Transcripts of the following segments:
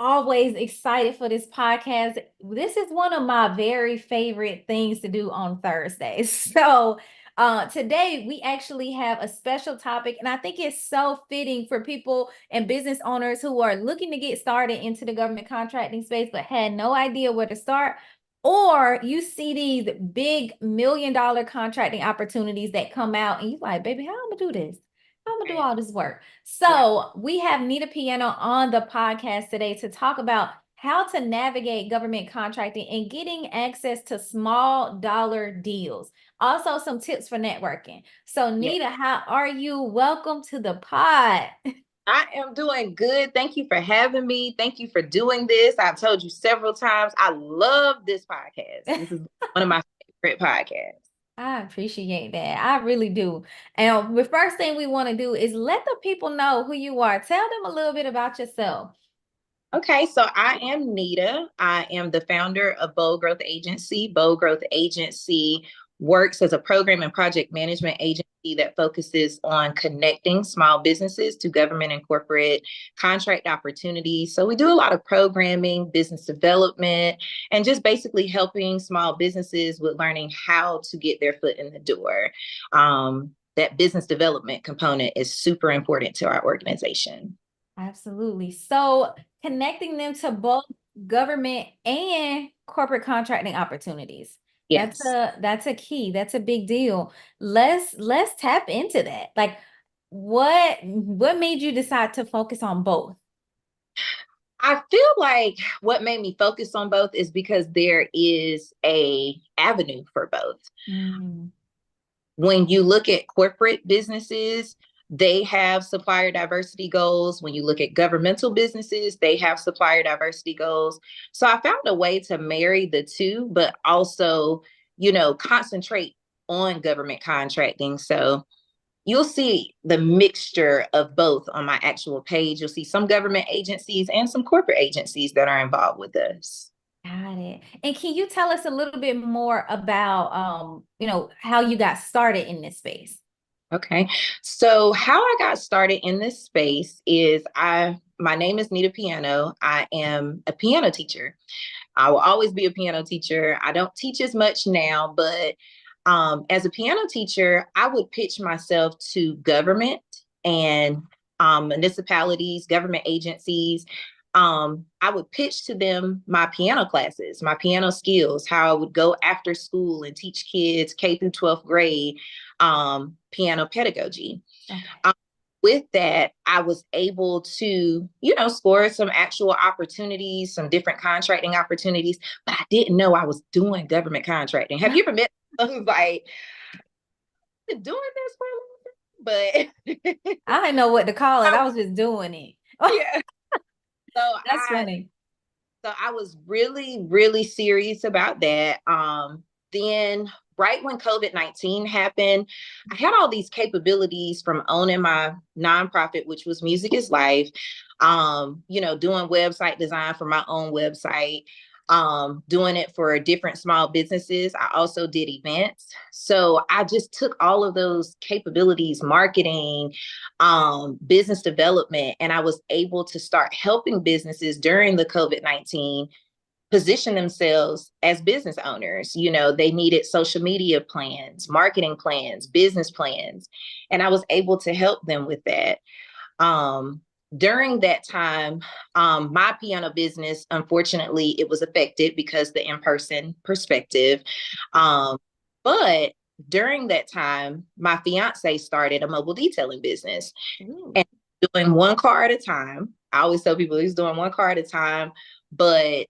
always excited for this podcast. This is one of my very favorite things to do on Thursdays. So, today we actually have a special topic, and I think it's so fitting for people and business owners who are looking to get started into the government contracting space but had no idea where to start. Or you see these big $1 million contracting opportunities that come out, and you're like, baby, how am I gonna do this? How am I gonna do Right. all this work? Yeah. So we have Nita Piano on the podcast today to talk about how to navigate government contracting and getting access to small dollar deals. Also, some tips for networking. So, Yeah. Nita, how are you? Welcome to the pod. I am doing good. Thank you for having me. Thank you for doing this. I've told you several times, I love this podcast. This is one of my favorite podcasts. I appreciate that. I really do. And the first thing we want to do is let the people know who you are. Tell them a little bit about yourself. Okay, so I am Nita. I am the founder of Bold Growth Agency. Bold Growth Agency works as a program and project management agency that focuses on connecting small businesses to government and corporate contract opportunities. So we do a lot of programming, business development, and just basically helping small businesses with learning how to get their foot in the door. That business development component is super important to our organization. Absolutely. So connecting them to both government and corporate contracting opportunities. Yes. That's a key. That's a big deal. Let's tap into that. Like what made you decide to focus on both? I feel like what made me focus on both is because there is a avenue for both. Mm, When you look at corporate businesses, they have supplier diversity goals. When you look at governmental businesses, they have supplier diversity goals. So I found a way to marry the two, but also, concentrate on government contracting. So you'll see the mixture of both on my actual page. You'll see some government agencies and some corporate agencies that are involved with us. got it. And can you tell us a little bit more about how you got started in this space? Okay. So how I got started in this space is my name is Nita Piano. I am a piano teacher. I will always be a piano teacher. I don't teach as much now, but as a piano teacher, I would pitch myself to government and municipalities, government agencies. I would pitch to them my piano classes, my piano skills, how I would go after school and teach kids K through 12th grade piano pedagogy. Okay. Um, with that, I was able to, score some actual opportunities, some different contracting opportunities, but I didn't know I was doing government contracting. Have you ever met someone who's like, I've been doing this for a long time? But I didn't know what to call it. I was just doing it. yeah. So That's funny. I was really, really serious about that. Then right when COVID-19 happened, I had all these capabilities from owning my nonprofit, which was Music is Life, doing website design for my own website, doing it for different small businesses. I also did events. So I just took all of those capabilities, marketing, business development, and I was able to start helping businesses during the COVID-19 position themselves as business owners. They needed social media plans, marketing plans, business plans, and I was able to help them with that. During that time, my piano business, unfortunately, it was affected because the in-person perspective. But during that time, my fiance started a mobile detailing business Ooh. and doing one car at a time. I always tell people he's doing one car at a time, but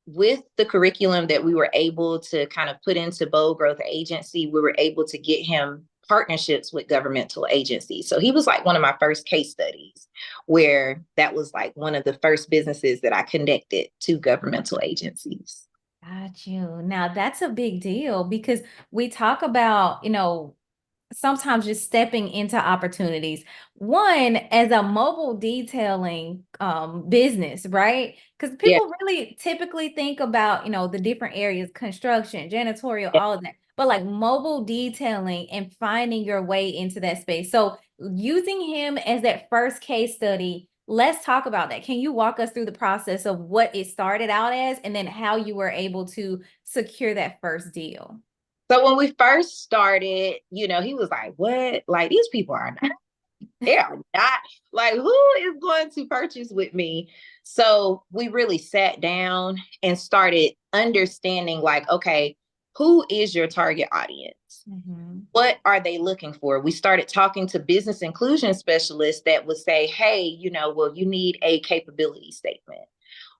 with the curriculum that we were able to kind of put into Bold Growth Agency, we were able to get him partnerships with governmental agencies. So he was like one of my first case studies where that was like one of the first businesses that I connected to governmental agencies. Got you. Now that's a big deal because we talk about, sometimes just stepping into opportunities. One, as a mobile detailing business, right? Because Yeah. people really typically think about, the different areas, construction, janitorial, Yeah. all of that. But like mobile detailing and finding your way into that space. So using him as that first case study, let's talk about that. Can you walk us through the process of what it started out as and then how you were able to secure that first deal? So when we first started, he was like, what? Like, these people are not, they are not, like, who is going to purchase with me? So we really sat down and started understanding, like, okay, who is your target audience? Mm-hmm. What are they looking for? We started talking to business inclusion specialists that would say, hey, well, you need a capability statement.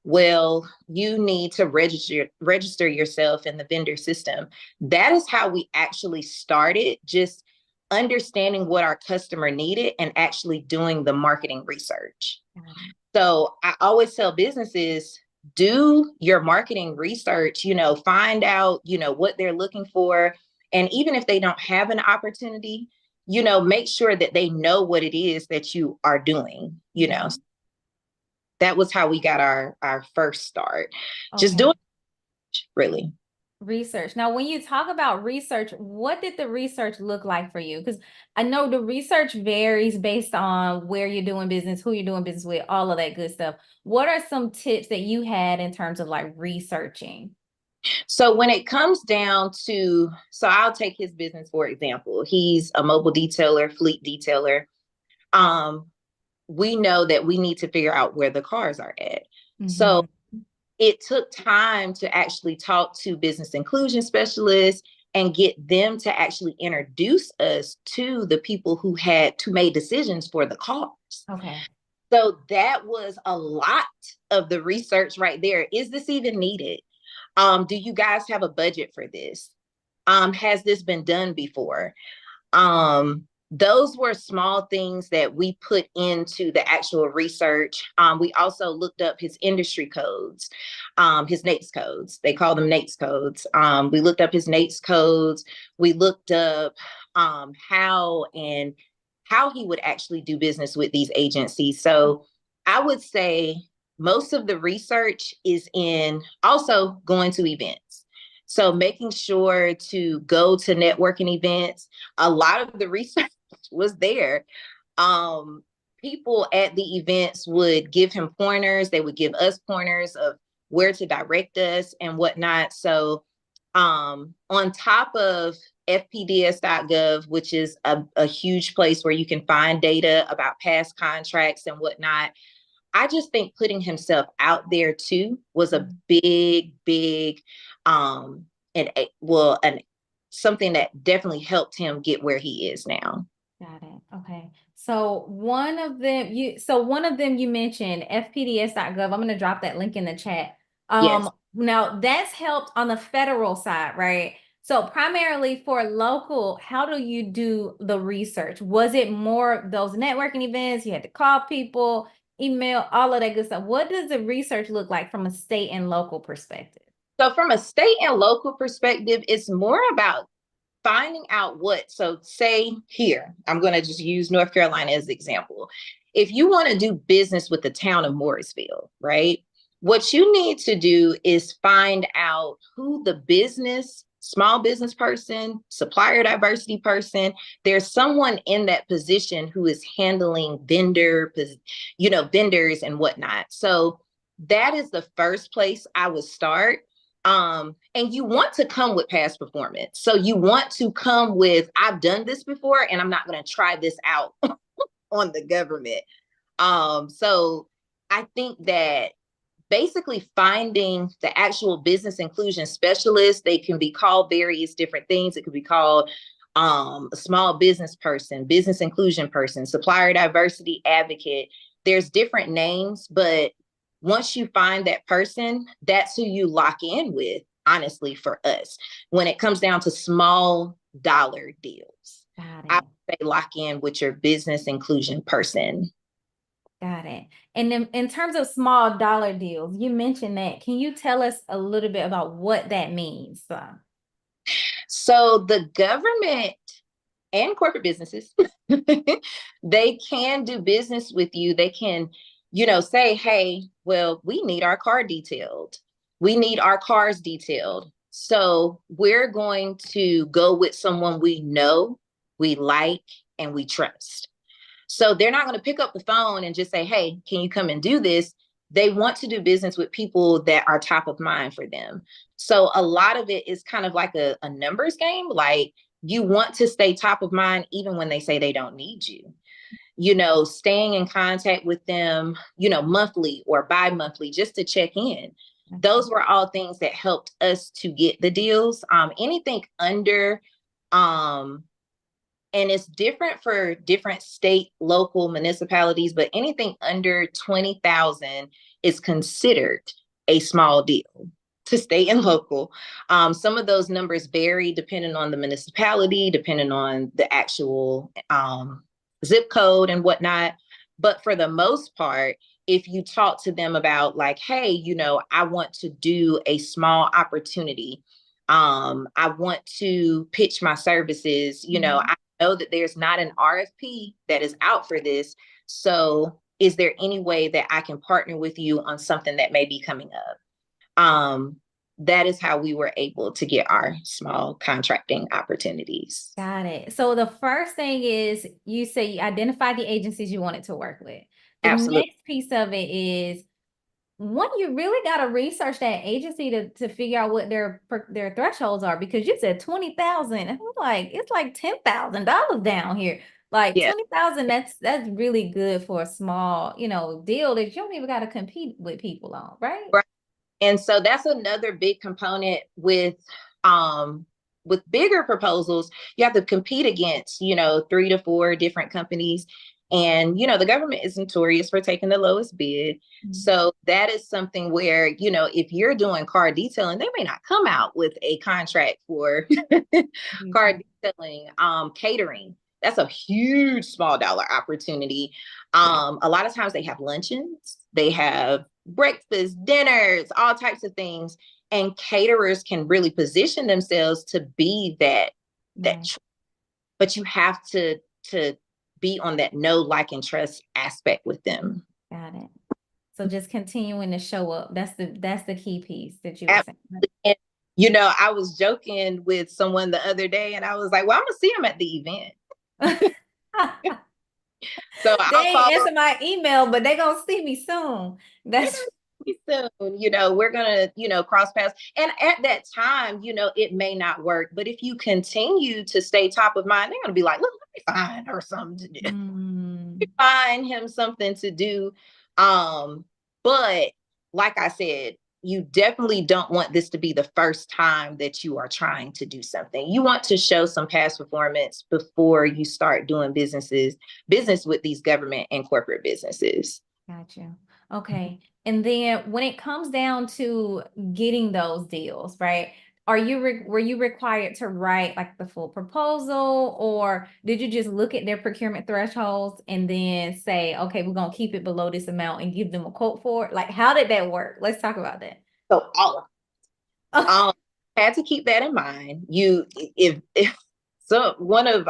Well, you need to register yourself in the vendor system. That is how we actually started, just understanding what our customer needed and actually doing the marketing research. So I always tell businesses, do your marketing research, find out, what they're looking for. And even if they don't have an opportunity, make sure that they know what it is that you are doing. That was how we got our first start. Just doing really. Research. Now, when you talk about research, what did the research look like for you? Because I know the research varies based on where you're doing business, who you're doing business with, all of that good stuff. What are some tips that you had in terms of like researching? So when it comes down to, so I'll take his business, for example. He's a mobile detailer, fleet detailer. We know that we need to figure out where the cars are at. So it took time to actually talk to business inclusion specialists and get them to actually introduce us to the people who had to make decisions for the cars. Okay. So that was a lot of the research right there. Is this even needed? Do you guys have a budget for this? Has this been done before? Those were small things that we put into the actual research. We also looked up his industry codes, his NAICS codes. They call them NAICS codes. We looked up his NAICS codes. We looked up how he would actually do business with these agencies. So I would say most of the research is in also going to events. So making sure to go to networking events. A lot of the research was there. People at the events would give him pointers. They would give us pointers of where to direct us and whatnot. So on top of fpds.gov, which is a huge place where you can find data about past contracts and whatnot, I just think putting himself out there too was a big and something that definitely helped him get where he is now. Got it. Okay. So one of them you mentioned fpds.gov. I'm going to drop that link in the chat. Yes. Now that's helped on the federal side, right? So primarily for local, how do you do the research? Was it more those networking events? You had to call people, email, all of that good stuff. What does the research look like from a state and local perspective? So from a state and local perspective, it's more about finding out so say here, I'm going to just use North Carolina as an example. If you want to do business with the town of Morrisville, right? What you need to do is find out who the small business person, supplier diversity person, there's someone in that position who is handling vendors and whatnot. So that is the first place I would start. And you want to come with past performance. So you want to come with, I've done this before and I'm not going to try this out on the government. So I think that basically finding the actual business inclusion specialist, they can be called various different things. It could be called a small business person, business inclusion person, supplier diversity advocate. There's different names, but once you find that person, that's who you lock in with, honestly, for us. When it comes down to small dollar deals, I would say lock in with your business inclusion person. Got it. And then in terms of small dollar deals, you mentioned that. Can you tell us a little bit about what that means? So the government and corporate businesses, they can do business with you. They can, say, hey, well, we need our car detailed. We need our cars detailed. So we're going to go with someone we know, we like, and we trust. So they're not going to pick up the phone and just say, hey, can you come and do this? They want to do business with people that are top of mind for them. So a lot of it is kind of like a numbers game. Like, you want to stay top of mind even when they say they don't need you. Staying in contact with them, monthly or bi-monthly, just to check in. Those were all things that helped us to get the deals. Anything under, and it's different for different state, local municipalities, but anything under 20,000 is considered a small deal to state and local. Some of those numbers vary depending on the municipality, depending on the actual zip code and whatnot. But for the most part, if you talk to them about like, hey, I want to do a small opportunity. I want to pitch my services. I know that there's not an RFP that is out for this. So is there any way that I can partner with you on something that may be coming up? That is how we were able to get our small contracting opportunities. Got it. So the first thing is, you say you identify the agencies you wanted to work with. The Absolutely. next piece of it is, one, you really got to research that agency to figure out what their thresholds are, because you said 20,000. And I'm like, it's like $10,000 down here. Like, Yeah. 20,000, that's really good for a small, deal that you don't even got to compete with people on, right? Right. And so that's another big component with bigger proposals. You have to compete against, 3 to 4 different companies. And, the government is notorious for taking the lowest bid. Mm-hmm. So that is something where, if you're doing car detailing, they may not come out with a contract for car detailing, catering. That's a huge small dollar opportunity. A lot of times they have luncheons, they have breakfast, dinners, all types of things. And caterers can really position themselves to be that. But you have to be on that know, like, and trust aspect with them. Got it. So just continuing to show up. That's the key piece that you were saying. And, I was joking with someone the other day, and I was like, well, I'm gonna see them at the event. So they ain't answer my email, but they gonna see me soon. That's soon. We're gonna, cross paths. And at that time, it may not work. But if you continue to stay top of mind, they're gonna be like, look, let me find her something to do. Find him something to do. But like I said, you definitely don't want this to be the first time that you are trying to do something. You want to show some past performance before you start doing business with these government and corporate businesses. Gotcha. Okay. And then when it comes down to getting those deals, right? Were you required to write like the full proposal, or did you just look at their procurement thresholds and then say, okay, we're going to keep it below this amount and give them a quote for it? Like, how did that work? Let's talk about that. So all of had to keep that in mind. If so, one of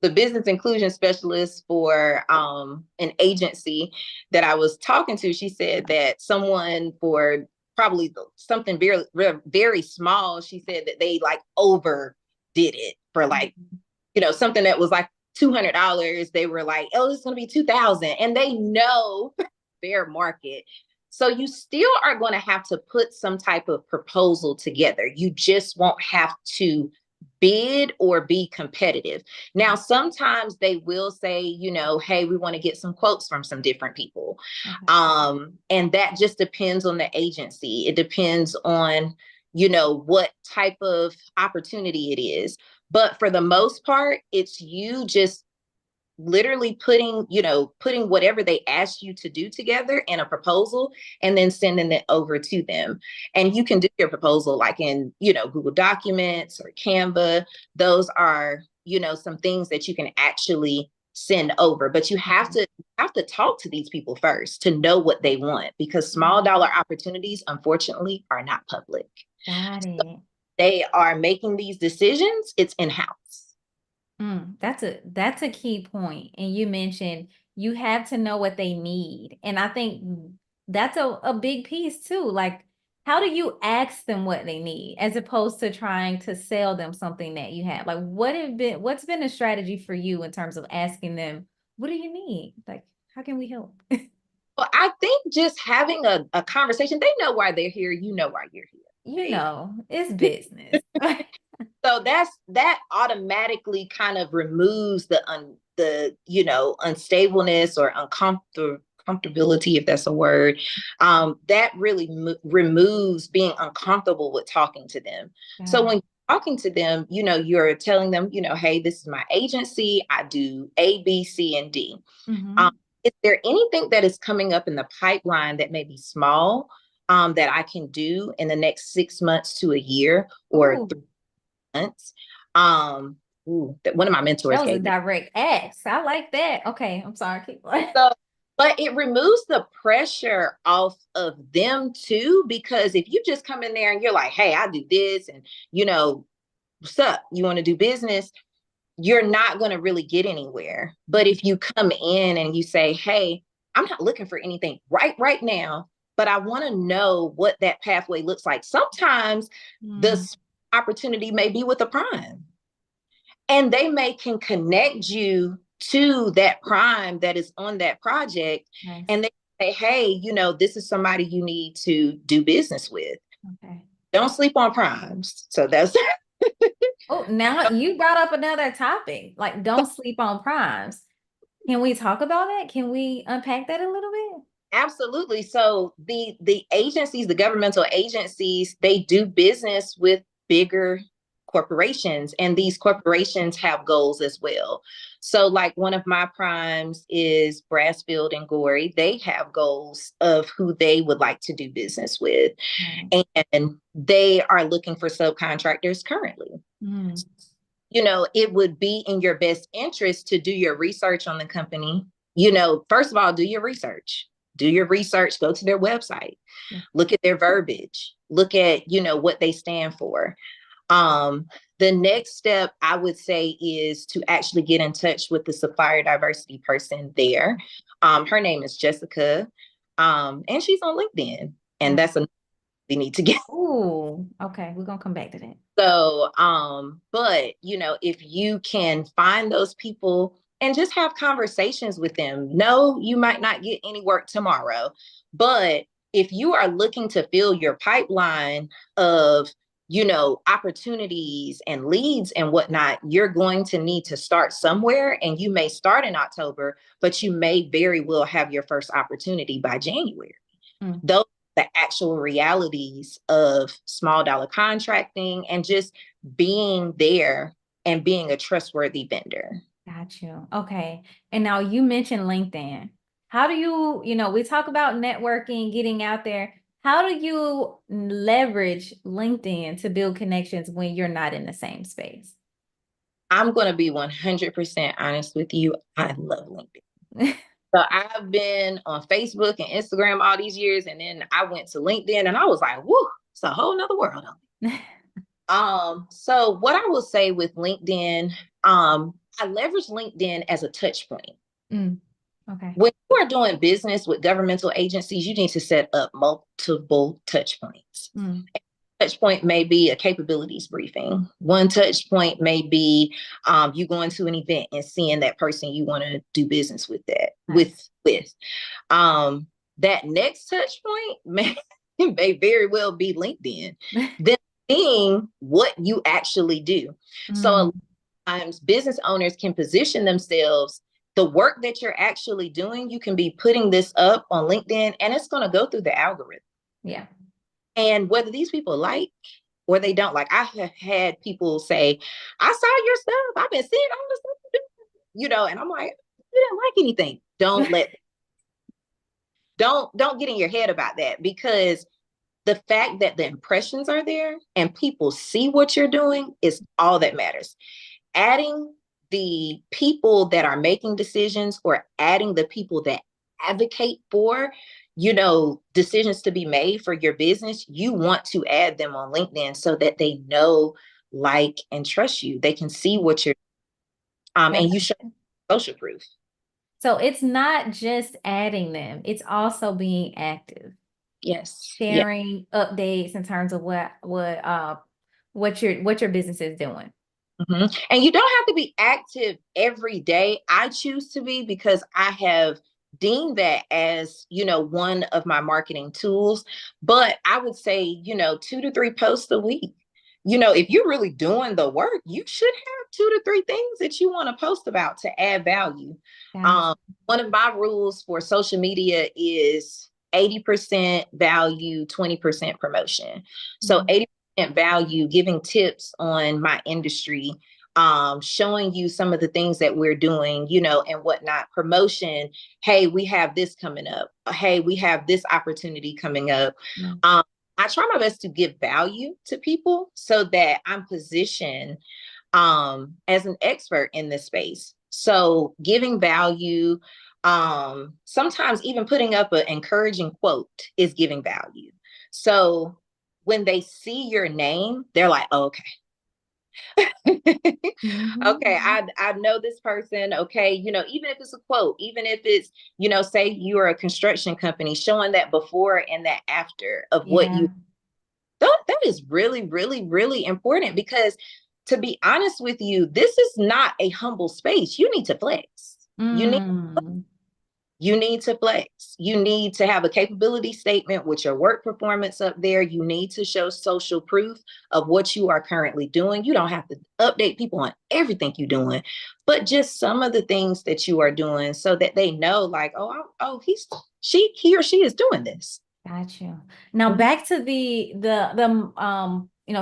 the business inclusion specialists for an agency that I was talking to, she said that someone for probably something very, very small, she said that they like overdid it for like, something that was like $200. They were like, oh, it's going to be 2,000. And they know their market. So you still are going to have to put some type of proposal together. You just won't have to bid or be competitive. Now, sometimes they will say, hey, we want to get some quotes from some different people. And that just depends on the agency. It depends on, what type of opportunity it is. But for the most part, it's you just literally putting whatever they ask you to do together in a proposal and then sending it over to them. And you can do your proposal like in, Google Documents or Canva. Those are, some things that you can actually send over, but you have to talk to these people first to know what they want, because small dollar opportunities, unfortunately, are not public. Got it. So they are making these decisions. It's in-house. That's a key point. And you mentioned you have to know what they need. And I think that's a big piece too. Like, how do you ask them what they need as opposed to trying to sell them something that you have? Like, what's been a strategy for you in terms of asking them what do you need? Like, how can we help? Well, I think just having a conversation, they know why they're here. You know why you're You here, know, it's business. so that automatically kind of removes the unstableness or comfortability, if that's a word. That really removes being uncomfortable with talking to them. So when you're talking to them, you're telling them, hey, this is my agency, I do A, B, C, and D. Mm-hmm. Is there anything that is coming up in the pipeline that may be small, that I can do in the next 6 months to a year, or Ooh, months. Um, that one of my mentors that was a gave me. direct ask. I like that. Okay, I'm sorry. Keep going. So, but it removes the pressure off of them too, because if you just come in there and you're like, hey, I do this, and what's up? You want to do business? You're not going to really get anywhere. But if you come in and you say, hey, I'm not looking for anything right now, but I want to know what that pathway looks like. Sometimes Mm, this opportunity may be with a prime, and they can connect you to that prime that is on that project, nice. and they say, hey, this is somebody you need to do business with. Okay. Don't sleep on primes. So that's Oh, now you brought up another topic. Like, don't sleep on primes. Can we talk about that? Can we unpack that a little bit? absolutely. So the agencies, the governmental agencies, they do business with bigger corporations, and these corporations have goals as well. So like one of my primes is Brassfield and Gorey. They have goals of who they would like to do business with, Right. and they are looking for subcontractors currently. Mm, It would be in your best interest to do your research on the company. First of all, do your research. Do your research, go to their website, yeah. look at their verbiage, look at, what they stand for. Um, the next step I would say is to actually get in touch with the supplier diversity person there. Her name is Jessica, and she's on LinkedIn, and Nice. that's a we need to get. Ooh, okay. We're gonna come back to that. So, but if you can find those people and just have conversations with them, no, you might not get any work tomorrow, but if you are looking to fill your pipeline of, opportunities and leads and whatnot, you're going to need to start somewhere, and you may start in October, but you may very well have your first opportunity by January. Mm, Those the actual realities of small dollar contracting and just being there and being a trustworthy vendor. got you. Okay. And now you mentioned LinkedIn. How do we talk about networking, getting out there. How do you leverage LinkedIn to build connections when you're not in the same space? I'm going to be 100% honest with you. I love LinkedIn. So I've been on Facebook and Instagram all these years, and then I went to LinkedIn and I was like, whoo, it's a whole nother world. So what I will say with LinkedIn, I leverage LinkedIn as a touch point. Mm, okay. When you are doing business with governmental agencies, you need to set up multiple touch points. Mm, Touch point may be a capabilities briefing. One touch point may be you going to an event and seeing that person you want to do business with nice. with. That next touch point may very well be LinkedIn. Then seeing what you actually do. So a lot Mm, of times business owners can position themselves, the work that you're actually doing, you can be putting this up on LinkedIn and it's going to go through the algorithm. yeah. And whether these people like or they don't like, I have had people say, I saw your stuff. I've been seeing all the stuff you do, and I'm like, you didn't like anything. Don't get in your head about that, because the fact that the impressions are there and people see what you're doing is all that matters. Adding the people that are making decisions, or adding the people that advocate for, decisions to be made for your business, you want to add them on LinkedIn so that they know, like, and trust you. They can see what you're, and you show social proof. So it's not just adding them, it's also being active, Yes. Yeah. sharing updates in terms of what your business is doing. And you don't have to be active every day. I choose to be because I have deemed that as, one of my marketing tools. But I would say, 2 to 3 posts a week. If you're really doing the work, you should have 2 to 3 things that you want to post about to add value. Gotcha. One of my rules for social media is 80% value, 20% promotion. So 80% value, giving tips on my industry, showing you some of the things that we're doing, and whatnot. Promotion, hey, we have this coming up. Hey, we have this opportunity coming up. Yeah. I try my best to give value to people so that I'm positioned as an expert in this space. So giving value, sometimes even putting up an encouraging quote is giving value. So when they see your name, they're like, oh, okay. Okay, I know this person. Okay, even if it's a quote, even if it's, say you are a construction company, showing that before and that after of what Yeah. you, that is really, really, really important, because to be honest with you, this is not a humble space. You need to flex. Mm. You need to flex. You need to have a capability statement with your work performance up there. You need to show social proof of what you are currently doing. You don't have to update people on everything you're doing, but just some of the things that you are doing so that they know, like, oh, he or she is doing this. Got you. Now back to the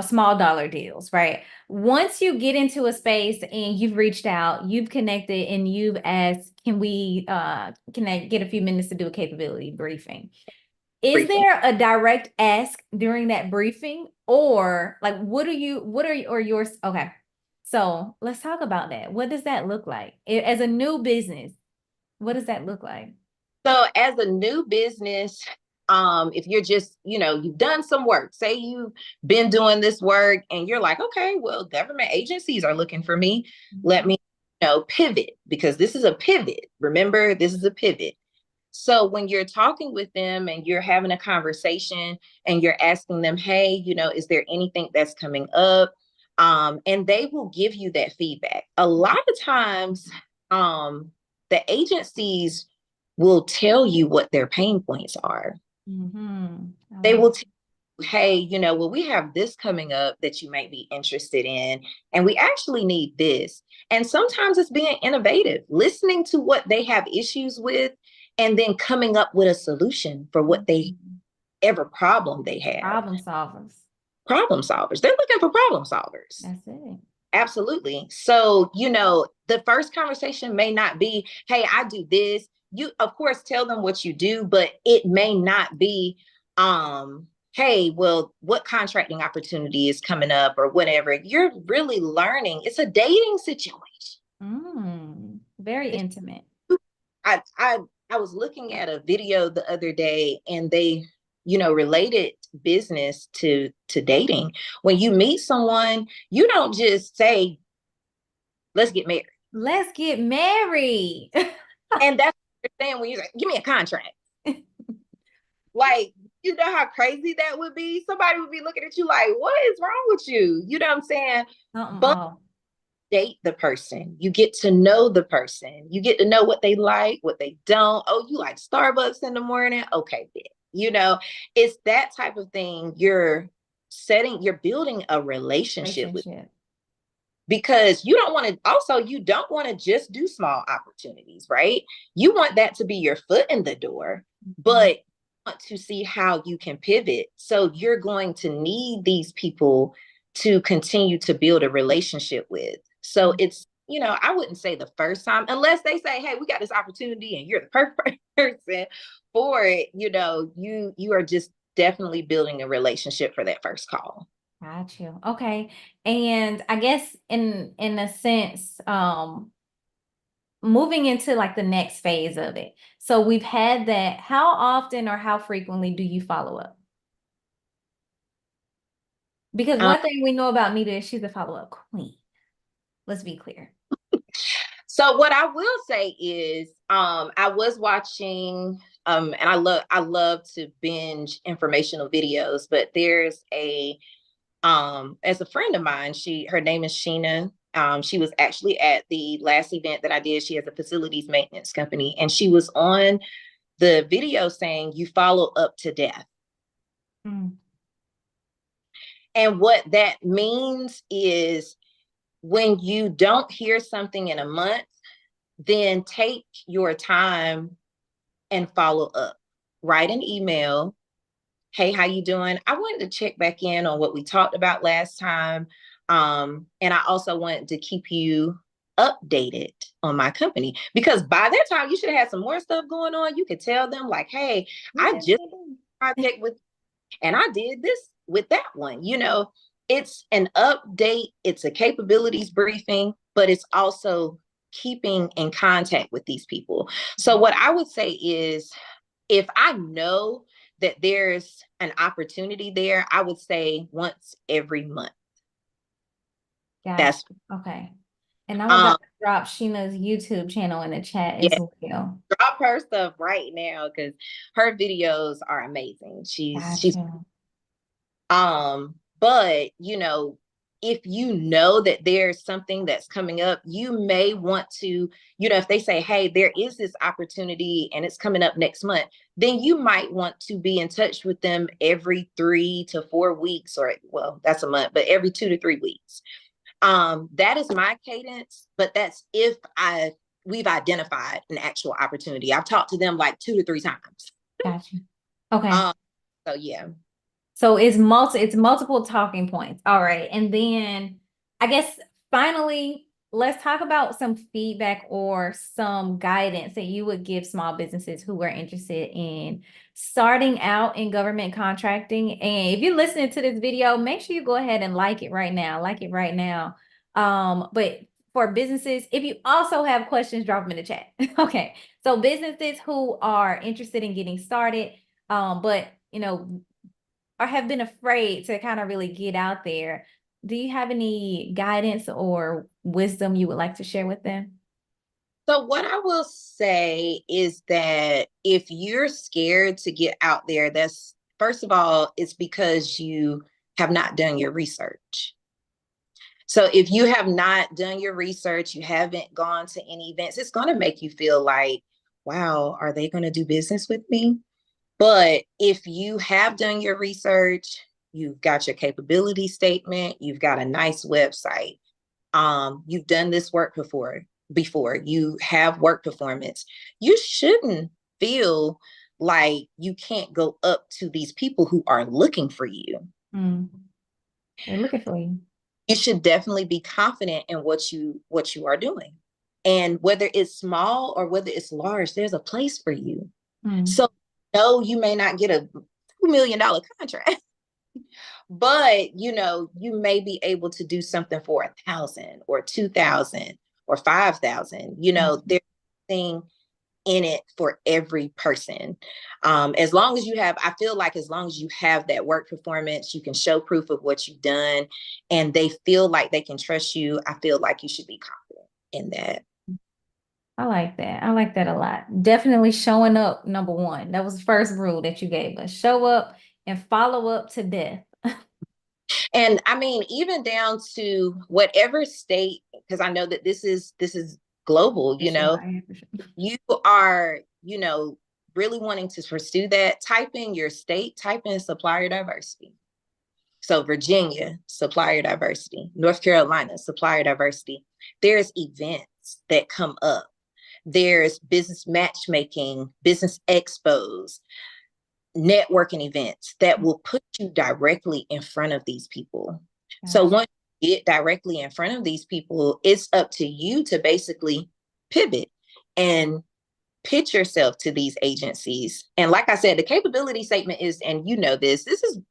small dollar deals, right? Once you get into a space and you've reached out, you've connected and you've asked, can I get a few minutes to do a capability briefing? Is Briefing. there a direct ask during that briefing, or like what are yours? Okay. So let's talk about that. What does that look like? As a new business, what does that look like? So as a new business, if you're just, you've done some work, say you've been doing this work and you're like, okay, well, government agencies are looking for me. Let me, pivot, because this is a pivot. Remember, this is a pivot. So when you're talking with them and you're having a conversation and you're asking them, hey, is there anything that's coming up? And they will give you that feedback. A lot of times, the agencies will tell you what their pain points are. They will tell you, hey, well, we have this coming up that you might be interested in, and we actually need this. And sometimes it's being innovative, listening to what they have issues with, and then coming up with a solution for whatever problem they have. Problem solvers. Problem solvers. They're looking for problem solvers. That's it. Absolutely. So, the first conversation may not be, hey, I do this. You, of course, tell them what you do, but it may not be, hey, well, what contracting opportunity is coming up or whatever. You're really learning. It's a dating situation. Very intimate. I, I, I was looking at a video the other day, and they, related business to dating. When you meet someone, you don't just say, let's get married. Let's get married. And that's what you're saying when you're like, give me a contract. Like, you know how crazy that would be? Somebody would be looking at you like, what is wrong with you? You know what I'm saying? But date the person. You get to know the person. You get to know what they like, what they don't. Oh, you like Starbucks in the morning? Okay, then. It's that type of thing. You're building a relationship with, because you don't want to just do small opportunities, right? You want that to be your foot in the door, but you want to see how you can pivot. So you're going to need these people to continue to build a relationship with. So it's, I wouldn't say the first time, unless they say, hey, we got this opportunity and you're the perfect person for it. You are just definitely building a relationship for that first call. Got you. Okay. And I guess in a sense, moving into like the next phase of it. So we've had that. How often or how frequently do you follow up? Because one thing we know about Nita is she's a follow-up queen. Let's be clear. So what I will say is, I was watching, and I love to binge informational videos, but there's as a friend of mine, her name is Sheena. She was actually at the last event that I did. She has a facilities maintenance company, and she was on the video saying, "You follow up to death." Mm. And what that means is when you don't hear something in a month, then take your time and follow up. Write an email. Hey, how you doing? I wanted to check back in on what we talked about last time. And I also wanted to keep you updated on my company, because by that time you should have had some more stuff going on. You could tell them like, hey, We I just definitely project with, and I did this with that one. It's an update, it's a capabilities briefing, but it's also keeping in contact with these people. So what I would say is, if I know that there's an opportunity there, I would say once every month. got That's you. Okay. And I'm um about to drop Sheena's YouTube channel in the chat yeah, as well. drop her stuff right now because her videos are amazing. Got She's you. but if you know that there's something that's coming up, you may want to, if they say, hey, there is this opportunity and it's coming up next month, then you might want to be in touch with them every 3 to 4 weeks, or well, that's a month, but every 2 to 3 weeks. That is my cadence, but that's if we've identified an actual opportunity. I've talked to them like 2 to 3 times. Got you. Okay. Um, so yeah. So it's multiple talking points. All right. And then I guess finally, let's talk about some feedback or some guidance that you would give small businesses who are interested in starting out in government contracting. And if you're listening to this video, make sure you go ahead and like it right now. Like it right now. But for businesses, if you also have questions, drop them in the chat. Okay. So businesses who are interested in getting started, but or have been afraid to kind of really get out there, do you have any guidance or wisdom you would like to share with them? So what I will say is that if you're scared to get out there, that's first of all, it's because you have not done your research. So if you have not done your research, you haven't gone to any events, it's going to make you feel like, wow, are they going to do business with me? But if you have done your research, you've got your capability statement, you've got a nice website, you've done this work before you have work performance, you shouldn't feel like you can't go up to these people who are looking for you. Mm. They're looking for you. You should definitely be confident in what you are doing, and whether it's small or whether it's large, there's a place for you. Mm. So no, you may not get a $2 million contract, but you may be able to do something for 1,000 or 2,000 or 5,000. There's a thing in it for every person. As long as I feel like as long as you have that work performance, you can show proof of what you've done, and they feel like they can trust you, I feel like you should be confident in that. I like that. I like that a lot. Definitely showing up, number one. That was the first rule that you gave us. Show up and follow up to death. And I mean, even down to whatever state, because I know that this is global, For sure. For sure. you are, really wanting to pursue that, type in your state, type in supplier diversity. So Virginia, supplier diversity, North Carolina, supplier diversity. There's events that come up. There's business matchmaking, business expos, networking events that will put you directly in front of these people. Gotcha. So once you get directly in front of these people, it's up to you to basically pivot and pitch yourself to these agencies. And like I said, the capability statement is, and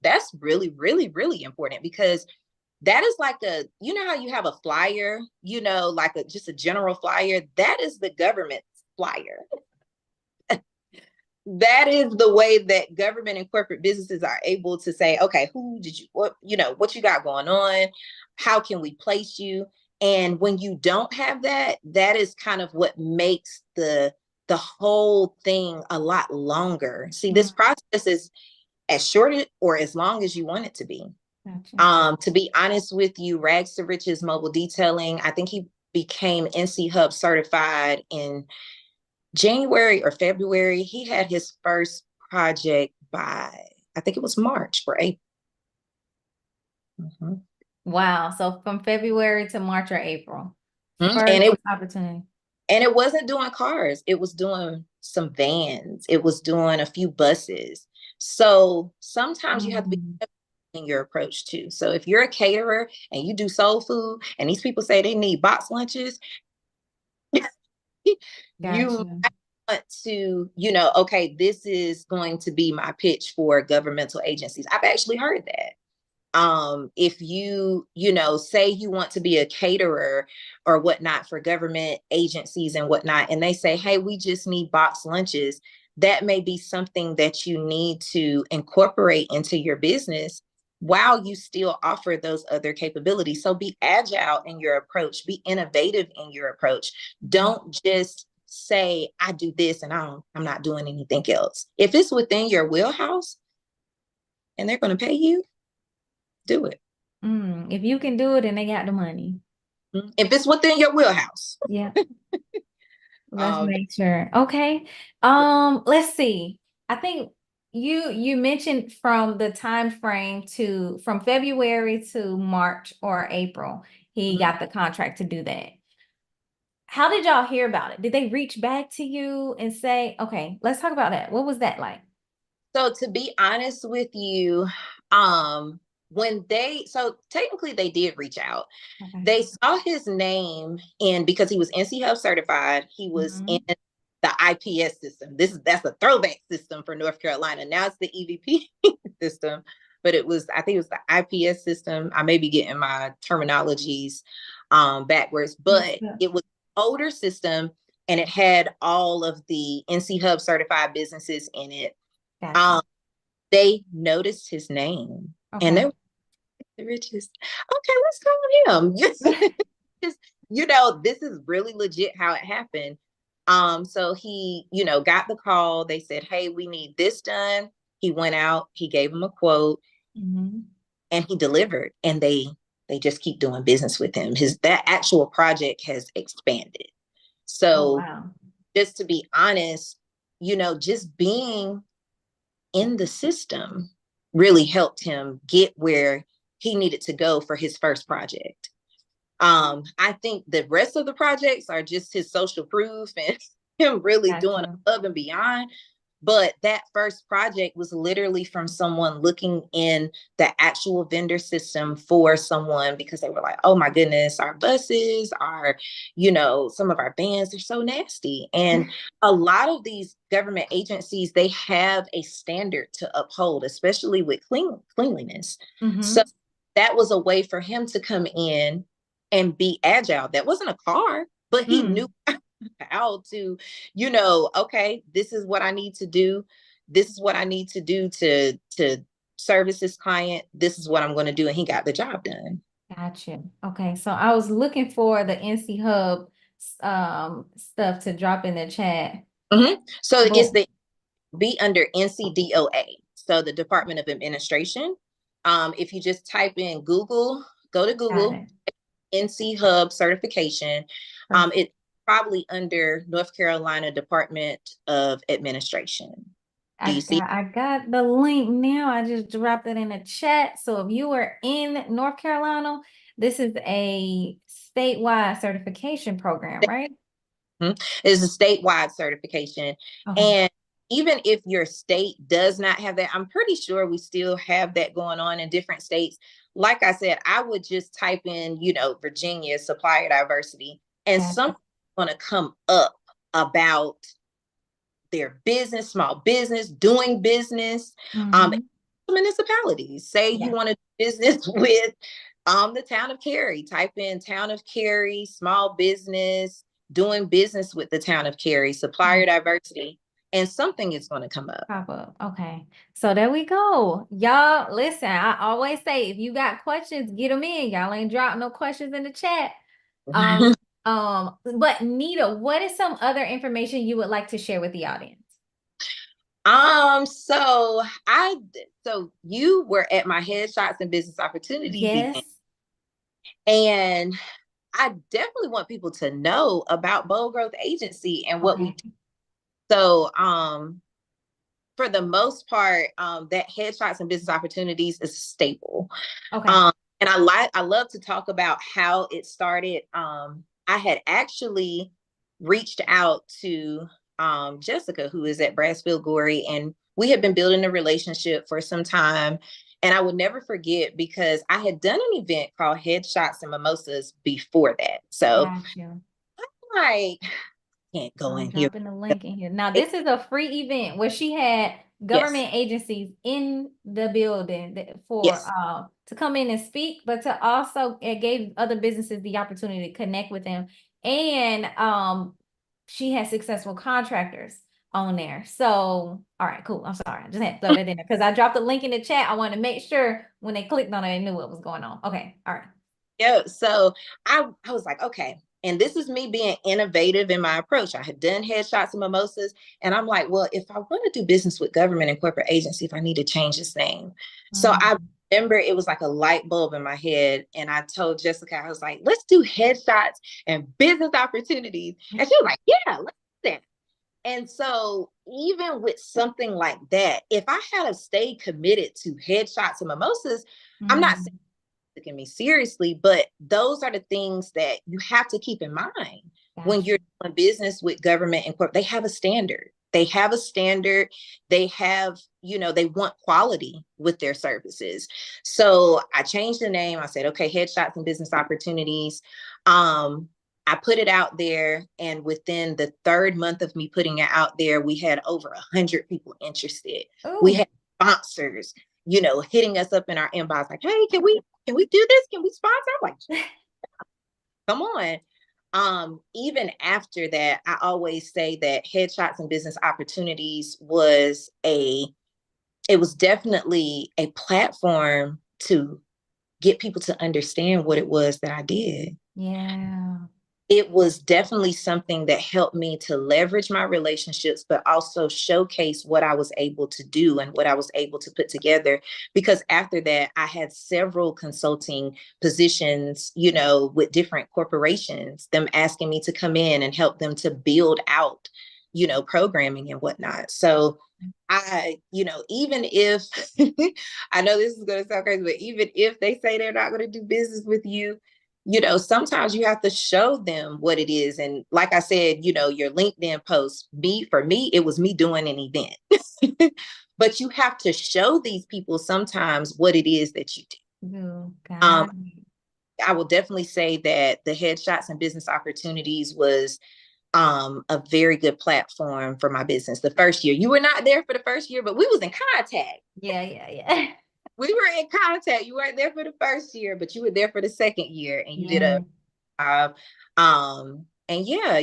that's really, really, really important, because that is like how you have a flyer, like just a general flyer, that is the government flyer. That is the way that government and corporate businesses are able to say, okay, what you got going on? How can we place you? And when you don't have that, that is kind of what makes the whole thing a lot longer. See, this process is as short or as long as you want it to be. Gotcha. To be honest with you, Rags to Riches Mobile Detailing, I think he became NC Hub certified in January or February. He had his first project by, I think it was March or April. Mhm. Wow. So from February to March or April, Mhm. first opportunity. And it wasn't doing cars. It was doing some vans. It was doing a few buses. So sometimes you have to be Mm, in your approach too. So if you're a caterer and you do soul food and these people say they need box lunches, you gotcha. want to, okay, this is going to be my pitch for governmental agencies. I've actually heard that. If say you want to be a caterer or whatnot for government agencies and whatnot, and they say, hey, we just need box lunches, that may be something that you need to incorporate into your business while you still offer those other capabilities. So be agile in your approach, be innovative in your approach. Don't just say, I do this and I'm not doing anything else. If it's within your wheelhouse and they're going to pay you, do it. If you can do it and they got the money. If it's within your wheelhouse. Yeah. Let's Um, make sure. Okay. Let's see. I think you mentioned from the time frame to from February to March or April, he got the contract to do that. How did y'all hear about it? Did they reach back to you and say, okay, let's talk about that? What was that like? so to be honest with you, um, so technically they did reach out. Okay. They saw his name in because he was NC Hub certified. He was in Mhm. the IPS system. That's a throwback system for North Carolina. Now it's the EVP system, but I think it was the IPS system. I may be getting my terminologies backwards, but Yeah. it was an older system and it had all of the NC Hub certified businesses in it. Gotcha. Um, they noticed his name and they Okay. were the richest. Okay, let's call him. Yes. This is really legit how it happened. So he, got the call. They said, hey, we need this done. He went out, he gave him a quote, Mhm. and he delivered. And they just keep doing business with him. That actual project has expanded. Oh, So wow. just to be honest, just being in the system really helped him get where he needed to go for his first project. I think the rest of the projects are just his social proof and him really doing Gotcha. above and beyond. But that first project was literally from someone looking in the actual vendor system for someone because they were like, oh my goodness, our buses, some of our vans, they're so nasty. And a lot of these government agencies, they have a standard to uphold, especially with cleanliness. So Mm-hmm. that was a way for him to come in and be agile. That wasn't a car, but he knew Mm. how to, okay, this is what I need to do. This is what I need to do to service this client. This is what I'm going to do. And he got the job done. Gotcha. Okay, so I was looking for the NC Hub stuff to drop in the chat. So it's But the be under NCDOA, so the Department of Administration. If you just type in Google, go to got Google, it. NC Hub certification. Perfect. It's probably under North Carolina Department of Administration. Do you see? I got the link now. I just dropped it in the chat. So if you are in North Carolina, this is a statewide certification program, right? It's a statewide certification. Okay. And even if your state does not have that, I'm pretty sure we still have that going on in different states. Like I said, I would just type in, Virginia supplier diversity, and Gotcha. something's going to come up about their business, small business, doing business. Mm-hmm. Municipalities. Say you Yeah. want to do business with the town of Cary. Type in town of Cary, small business, doing business with the town of Cary, supplier diversity, and something is going to come up. Pop up. Okay. So there we go. Y'all, listen, I always say if you got questions, get them in. Y'all ain't dropping no questions in the chat. Um, but Nita, what is some other information you would like to share with the audience? So you were at my headshots and business opportunities event, Yes. and I definitely want people to know about Bold Growth Agency and what we Okay. do. So, for the most part, that headshots and business opportunities is a staple. Okay. Um, and I love to talk about how it started. I had actually reached out to Jessica, who is at Brassfield Gorey, and we had been building a relationship for some time. And I would never forget because I had done an event called Headshots and Mimosas before that. So Got you. I can't go I'm in here. dropping the link in here. Now, this is a free event where she had Yes, government agencies in the building for yes. to come in and speak, but to also it gave other businesses the opportunity to connect with them. And she had successful contractors on there. So, all right, cool. I'm sorry. I just had to throw that in there because I dropped the link in the chat. I wanted to make sure when they clicked on it, they knew what was going on. Okay, all right. Yeah, so I was like, okay. And this is me being innovative in my approach. I had done headshots and mimosas, and I'm like, well, if I want to do business with government and corporate agency, if I need to change this name. So I Mhm. remember it was like a light bulb in my head. And I told Jessica, I was like, let's do headshots and business opportunities. And she was like, yeah, let's do that. And so even with something like that, if I had to stay committed to headshots and mimosas, I'm not Mhm. taking me seriously, but those are the things that you have to keep in mind when Gotcha. you're doing business with government and corporate. They have a standard. They have a standard. They have, they want quality with their services. So I changed the name. I said, okay, headshots and business opportunities. I put it out there, and within the third month of me putting it out there, we had over 100 people interested. We Oh, had sponsors, hitting us up in our inbox like, hey, can we do this? Can we sponsor? I'm like, come on. Even after that, I always say that headshots and business opportunities it was definitely a platform to get people to understand what it was that I did. yeah. It was definitely something that helped me to leverage my relationships, but also showcase what I was able to do and what I was able to put together. Because after that, I had several consulting positions, with different corporations, them asking me to come in and help them to build out, programming and whatnot. So even if I know this is going to sound crazy, but even if they say they're not going to do business with you, sometimes you have to show them what it is. And like I said, your LinkedIn post, for me, it was me doing an event. But you have to show these people sometimes what it is that you do. You Um, got it. I will definitely say that the headshots and business opportunities was a very good platform for my business. The first year, you were not there for the first year, but we was in contact. Yeah, yeah, yeah. We were in contact. You weren't there for the first year, but you were there for the second year, and you did a Yeah. job. And yeah,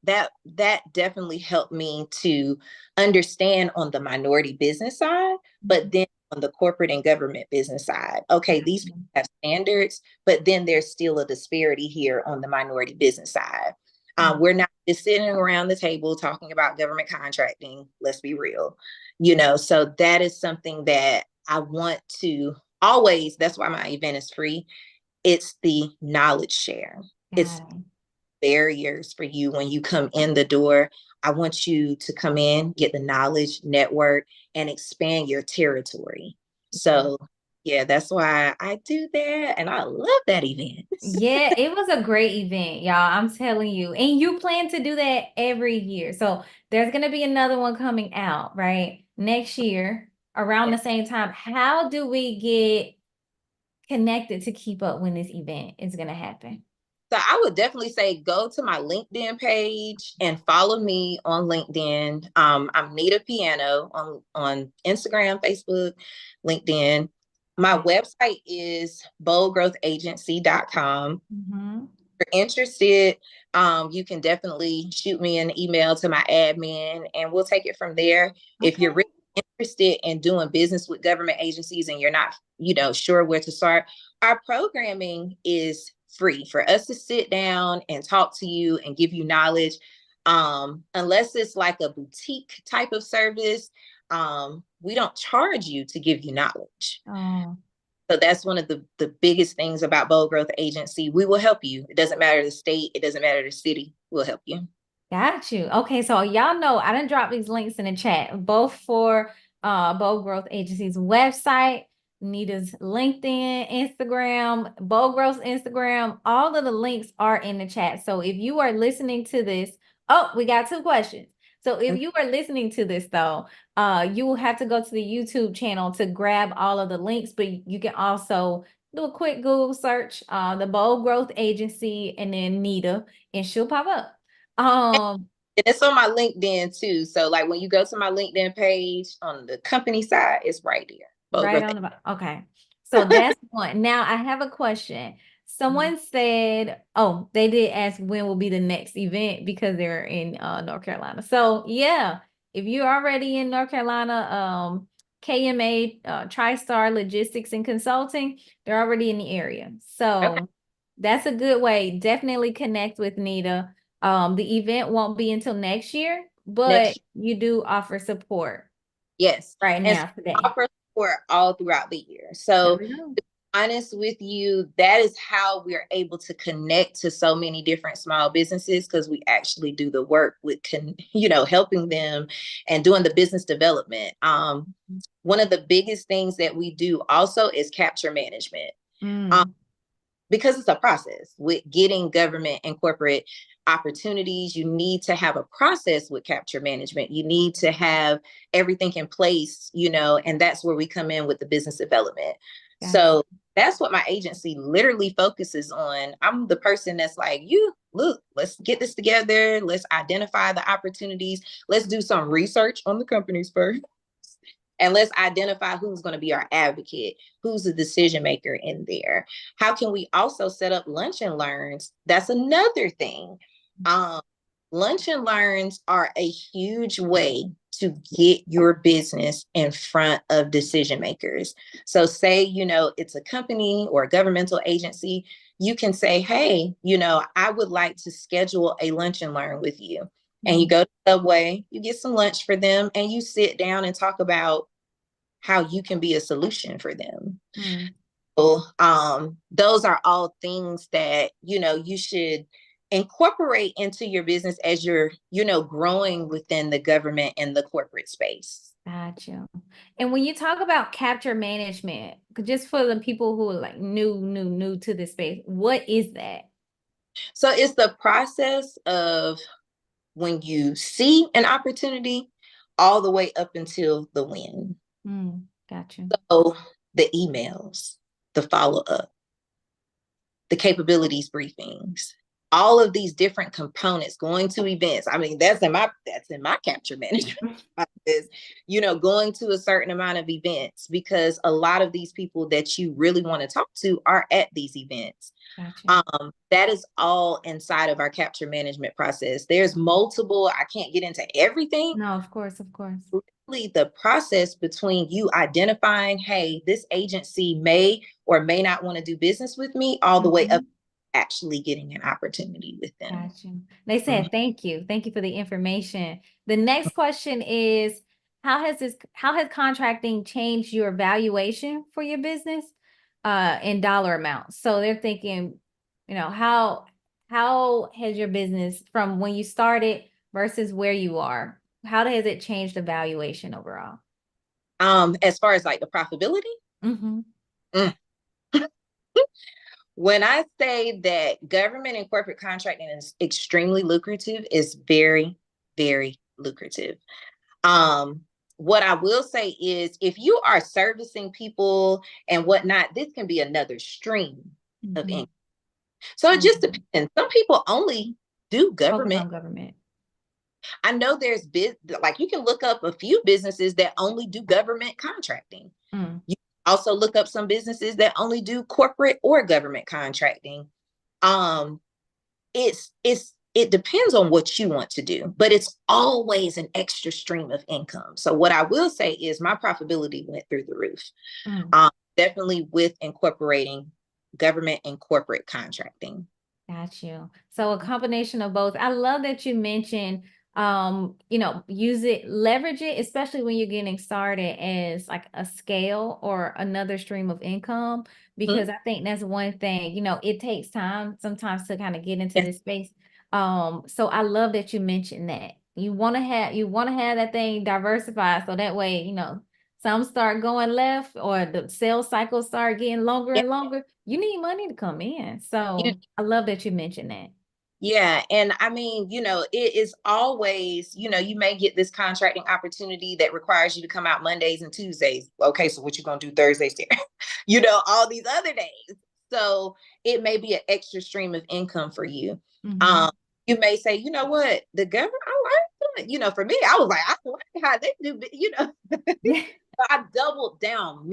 that definitely helped me to understand on the minority business side, but then on the corporate and government business side, okay, these people have standards, but then there's still a disparity here on the minority business side. We're not just sitting around the table talking about government contracting. Let's be real, so that is something that I want to always, that's why my event is free. It's the knowledge share. It's Got it. barriers for you when you come in the door. I want you to come in, get the knowledge, network, and expand your territory. So, yeah, that's why I do that. And I love that event. Yeah, it was a great event, y'all. I'm telling you. And you plan to do that every year. So there's going to be another one coming out, right? Next year, around Yeah. the same time. How do we get connected to keep up when this event is going to happen? So I would definitely say go to my LinkedIn page and follow me on LinkedIn. I'm Nita Piano on Instagram, Facebook, LinkedIn. My Okay. website is boldgrowthagency.com. Mm-hmm. If you're interested, you can definitely shoot me an email to my admin and we'll take it from there. If Okay. you're really interested in doing business with government agencies and you're not, sure where to start, our programming is free for us to sit down and talk to you and give you knowledge. Unless it's like a boutique type of service, we don't charge you to give you knowledge. Oh. So that's one of the biggest things about Bold Growth Agency. We will help you. It doesn't matter the state. It doesn't matter the city. We'll help you. Got you. Okay, so y'all know I didn't drop these links in the chat, both for Bold Growth Agency's website, Nita's LinkedIn, Instagram, Bold Growth's Instagram. All of the links are in the chat. So if you are listening to this, oh, we got two questions. So if you are listening to this though, you will have to go to the YouTube channel to grab all of the links, but you can also do a quick Google search, the Bold Growth Agency, and then Nita, and she'll pop up. And it's on my LinkedIn too. So like when you go to my LinkedIn page on the company side, it's right there. Bold Right Growth. on the okay. So that's one. Now I have a question. Someone said, oh, they did ask when will be the next event because they're in North Carolina. So yeah, if you're already in North Carolina, KMA, TriStar Logistics and Consulting, they're already in the area. Okay. So that's a good way. Definitely connect with Nita. The event won't be until next year, but Next, you do offer support yes. right And so now we today. offer support all throughout the year. There So we go. to be honest with you, that is how we're able to connect to so many different small businesses because we actually do the work with helping them and doing the business development. One of the biggest things that we do also is capture management. Um, Mm, because it's a process with getting government and corporate opportunities. You need to have a process with capture management. You need to have everything in place, and that's where we come in with the business development. gotcha. So that's what my agency literally focuses on. I'm the person that's like, you look, let's get this together. Let's identify the opportunities. Let's do some research on the companies first. And let's identify who's going to be our advocate, who's the decision maker in there. How can we also set up lunch and learns? That's another thing. Um, Lunch and learns are a huge way to get your business in front of decision makers. So say, it's a company or a governmental agency, you can say, hey, I would like to schedule a lunch and learn with you. And you Mm, go to Subway, you get some lunch for them, and you sit down and talk about how you can be a solution for them. mm. So, those are all things that, you should incorporate into your business as you're, growing within the government and the corporate space. Gotcha. And when you talk about capture management, just for the people who are like new to this space, what is that? So it's the process of when you see an opportunity all the way up until the win. Gotcha. So the emails, the follow up, the capabilities briefings, all of these different components, going to events. I mean, that's in my capture management. Is going to a certain amount of events because a lot of these people that you really want to talk to are at these events. Gotcha. That is all inside of our capture management process. There's multiple, I can't get into everything. No, of course, of course. Really the process between you identifying, hey, this agency may or may not want to do business with me, all the way up actually getting an opportunity with them. Gotcha. They said, thank you. Thank you for the information. The next question is, how has contracting changed your valuation for your business, in dollar amounts? So they're thinking, how has your business from when you started versus where you are? How has it changed the valuation overall? As far as like the profitability, Mm-hmm. mm. When I say that government and corporate contracting is extremely lucrative, is very, very lucrative. What I will say is if you are servicing people and whatnot, this can be another stream of income. So it just depends. Some people only do Focus government. on government. I know there's like you can look up a few businesses that only do government contracting. Mm. You also look up some businesses that only do corporate or government contracting. Um, it depends on what you want to do, but it's always an extra stream of income. So what I will say is my profitability went through the roof. Mm. Definitely with incorporating government and corporate contracting. Got you. So a combination of both. I love that you mentioned, use it, leverage it, especially when you're getting started as like a scale or another stream of income, Mhm. because I think that's one thing, it takes time sometimes to kind of get into Yes. this space. So I love that you mentioned that. You want to have that thing diversified so that way, some start going left or the sales cycles start getting longer Yeah. and longer. You need money to come in. You So I love that you mentioned that. Yeah. And I mean, it is always, you may get this contracting opportunity that requires you to come out Mondays and Tuesdays. Okay, so what you gonna do Thursdays there? All these other days. So it may be an extra stream of income for you. Mm-hmm. Um, you may say, you know what, the government, I like it. For me, I was like, I like how they do, I doubled down.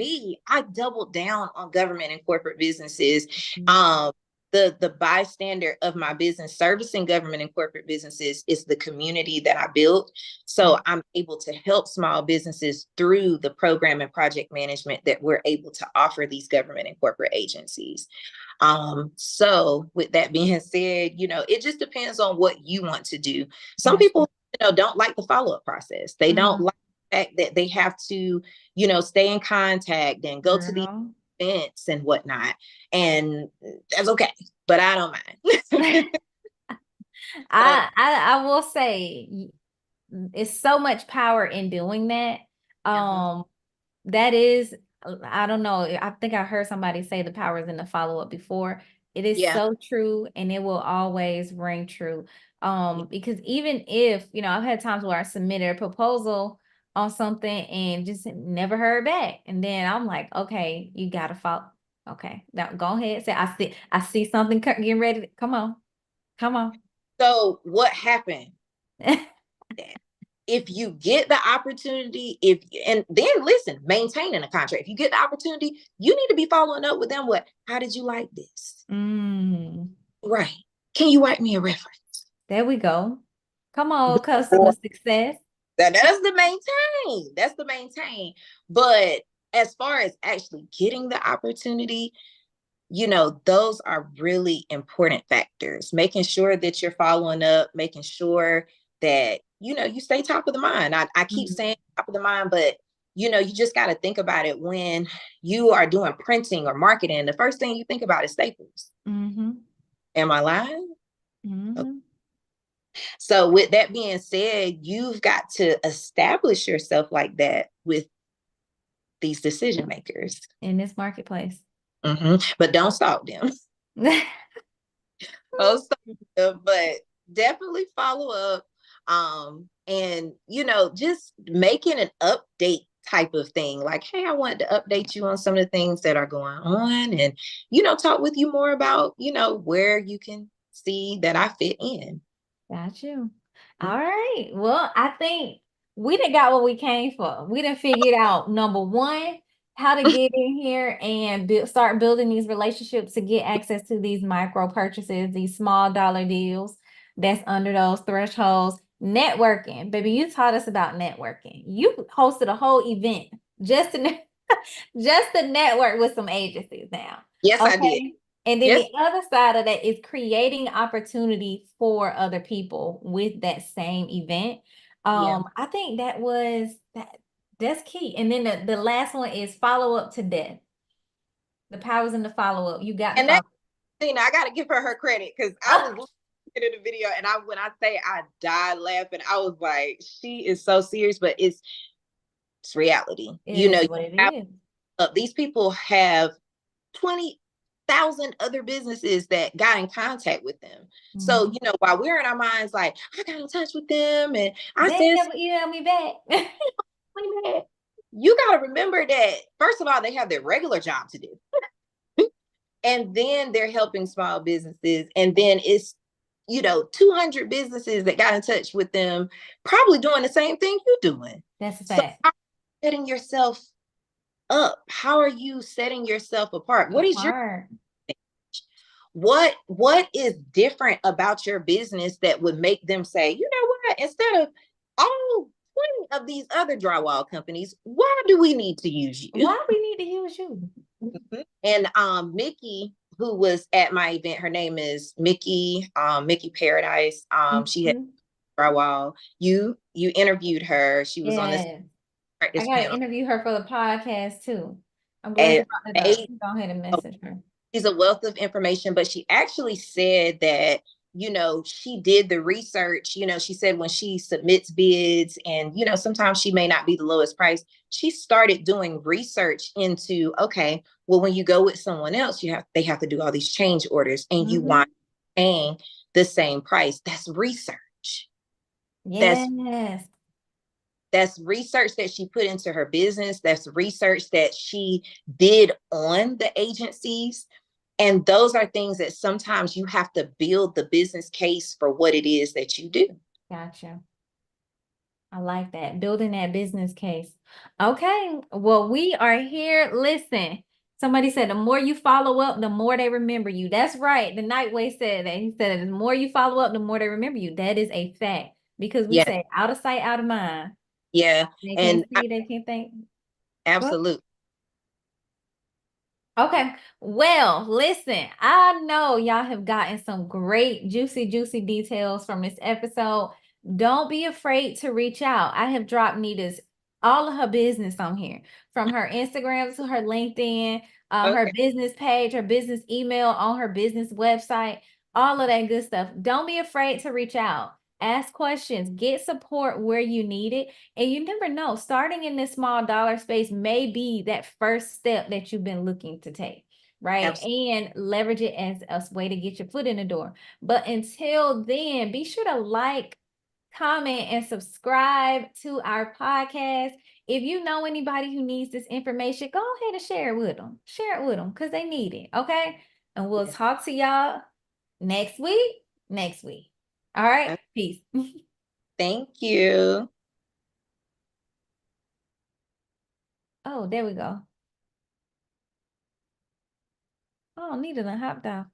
I doubled down on government and corporate businesses. The bystander of my business servicing government and corporate businesses is the community that I built. So I'm able to help small businesses through the program and project management that we're able to offer these government and corporate agencies. So with that being said, it just depends on what you want to do. Some Gotcha. people, don't like the follow-up process. They don't Mm, like the fact that they have to, stay in contact and go to these girl. events and whatnot. And that's okay, but I don't mind. So I will say it's so much power in doing that. uh-huh. Um, that is, I don't know. I think I heard somebody say the power is in the follow-up before. It is Yeah. so true and it will always ring true. Because even if, I've had times where I submitted a proposal on something and just never heard back. And then I'm like, okay, you gotta follow. Okay, now go ahead. Say, I see something getting ready. Come on. Come on. So what happened? If you get the opportunity, and then listen, maintaining a contract. If you get the opportunity, you need to be following up with them. How did you like this? Mm, Right. Can you write me a reference? there we go. Come on, customer success. That's the maintain. That's the maintain. But as far as actually getting the opportunity, those are really important factors. Making sure that you're following up, making sure that, you stay top of the mind. I keep Mhm. saying top of the mind, but you just got to think about it when you are doing printing or marketing. The first thing you think about is staples. Mm-hmm. Am I lying? Okay. Mm-hmm. So with that being said, you've got to establish yourself like that with these decision makers. In this marketplace. But don't stalk them. But definitely follow up. And just making an update type of thing. Like, hey, I wanted to update you on some of the things that are going on and, talk with you more about, where you can see that I fit in. Got you. All right. Well, I think we done got what we came for. We done figured out number one, how to get in here and start building these relationships to get access to these micro purchases, these small dollar deals that's under those thresholds. Networking, baby, you taught us about networking. You hosted a whole event just to just to network with some agencies now. Yes, I did. Okay. And then Yes. the other side of that is creating opportunity for other people with that same event. Yeah. I think that's key. And then the last one is follow up to death. The powers in the follow up. You got to And that follow. I gotta give her credit because I was looking at the video and when I say I died laughing, I was like, she is so serious, but it's reality. It is what it is. These people have 20,000 other businesses that got in contact with them. So, Mhm. while we're in our minds, like, I got in touch with them and I They said, never email me back. you got to remember that, first of all, they have their regular job to do. And then they're helping small businesses. And then it's, 200 businesses that got in touch with them, probably doing the same thing you're doing. That's a So, fact. how are you setting yourself up? How are you setting yourself apart? What is your Apart. what is different about your business that would make them say, you know what, instead of all 20 of these other drywall companies, why do we need to use you? Why we need to use you? And Mickey, who was at my event. Her name is Mickey, Mickey Paradise. She had Mhm. for a while. You interviewed her. She was on this Yes. I practice got to panel. interview her for the podcast too. I'm glad you And brought it up. Go ahead and message her. she's a wealth of information, but she actually said that, she did the research. She said when she submits bids and, sometimes she may not be the lowest price, she started doing research into, okay, well, when you go with someone else, they have to do all these change orders and you want Mhm. paying the same price. That's research. That's Yes. that's research that she put into her business. That's research that she did on the agencies. And those are things that sometimes you have to build the business case for what it is that you do. Gotcha. I like that. Building that business case. Okay. Well, we are here. Listen, somebody said the more you follow up, the more they remember you. That's right. The Nightway said that. He said the more you follow up, the more they remember you. That is a fact. Because we Yeah, say out of sight, out of mind. yeah. They can't And see, they can't think. Well, absolutely. okay. Well, listen, I know y'all have gotten some great, juicy details from this episode. Don't be afraid to reach out. I have dropped Nita's all of her business on here, from her Instagram to her LinkedIn, her Okay. business page, her business email on her business website, all of that good stuff. Don't be afraid to reach out. Ask questions, get support where you need it. And you never know, starting in this small dollar space may be that first step that you've been looking to take, right? Absolutely. And leverage it as a way to get your foot in the door. But until then, be sure to like, comment, and subscribe to our podcast. If you know anybody who needs this information, go ahead and share it with them. Share it with them because they need it. Okay. And we'll talk to y'all next week. Next week. All right. Peace. Thank you. Oh, there we go. Oh, Nita done hopped off.